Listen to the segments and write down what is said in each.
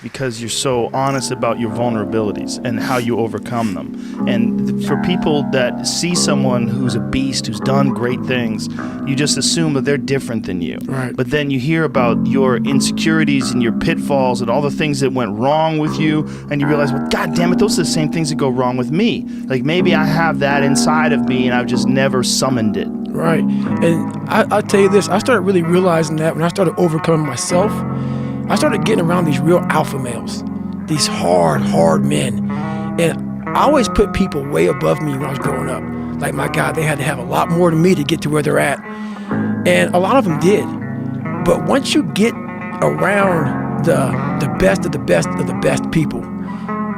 because you're so honest about your vulnerabilities and how you overcome them. And for people that see someone who's a beast, who's done great things, you just assume that they're different than you. Right. But then you hear about your insecurities and your pitfalls and all the things that went wrong with you, and you realize, well, God damn it, those are the same things that go wrong with me. Like, maybe I have that inside of me and I've just never summoned it. Right. And I'll tell you this, I started really realizing that when I started overcoming myself, I started getting around these real alpha males, these hard men. And I always put people way above me when I was growing up. Like, my God, they had to have a lot more than me to get to where they're at. And a lot of them did. But once you get around the best of the best of the best people,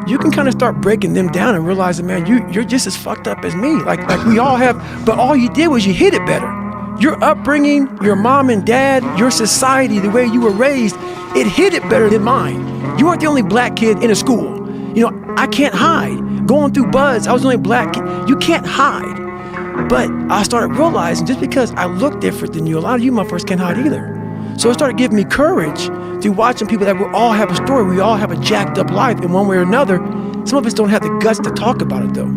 you can kind of start breaking them down and realizing, man, you're just as fucked up as me. Like we all have, but all you did was you hit it better. Your upbringing, your mom and dad, your society, the way you were raised, it hit it better than mine. You weren't the only black kid in a school. You know, I can't hide. Going through buds, I was the only black kid. You can't hide. But I started realizing just because I look different than you, a lot of you motherfuckers can't hide either. So it started giving me courage through watching people that we all have a story. We all have a jacked up life in one way or another. Some of us don't have the guts to talk about it though.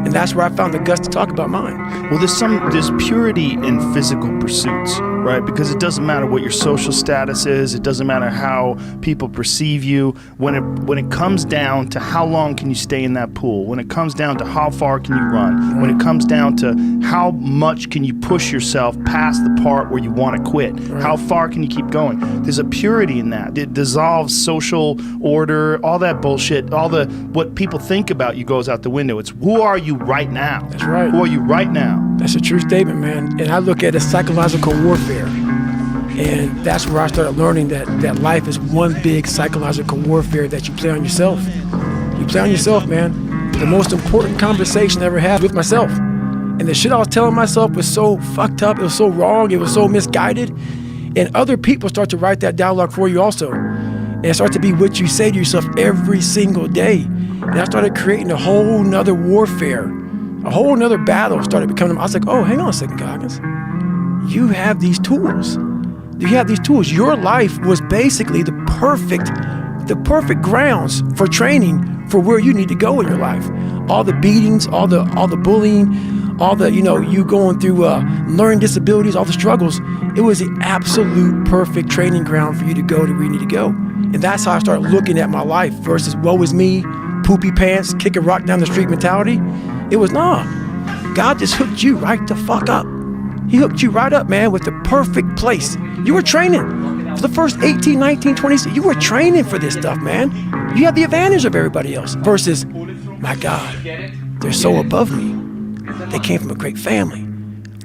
And that's where I found the guts to talk about mine. Well, there's purity in physical pursuits, right? Because it doesn't matter what your social status is. It doesn't matter how people perceive you. When it comes down to how long can you stay in that pool, when it comes down to how far can you run, when it comes down to how much can you push yourself past the part where you want to quit, how far can you keep going? There's a purity in that. It dissolves social order, all that bullshit, what people think about you goes out the window. It's who are you right now? That's right. Who are you right now? That's a true statement, man. And I look at it as psychological warfare. And that's where I started learning that life is one big psychological warfare that you play on yourself. You play on yourself, man. The most important conversation I ever had with myself. And the shit I was telling myself was so fucked up, it was so wrong, it was so misguided. And other people start to write that dialogue for you also. And it starts to be what you say to yourself every single day. And I started creating a whole nother warfare, a whole nother battle started becoming. I was like, oh, hang on a second, Goggins. You have these tools. You have these tools. Your life was basically the perfect grounds for training for where you need to go in your life. All the beatings, all the bullying, all the, you going through learning disabilities, all the struggles. It was the absolute perfect training ground for you to go to where you need to go. And that's how I started looking at my life versus woe is me, poopy pants, kick a rock down the street mentality. It was, God just hooked you right the fuck up. He hooked you right up, man, with the perfect place. You were training for the first 18, 19, 20, you were training for this stuff, man. You have the advantage of everybody else versus, my God, they're so above me. They came from a great family.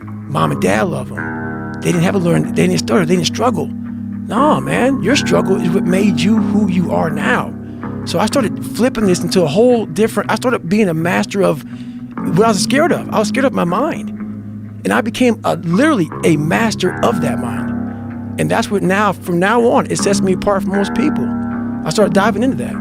Mom and dad love them. They didn't have to learn, they didn't stutter, they didn't struggle. No, man, your struggle is what made you who you are now. So I started flipping this into a whole different, I started being a master of what I was scared of. I was scared of my mind. And I became literally a master of that mind. And that's what from now on, it sets me apart from most people. I started diving into that.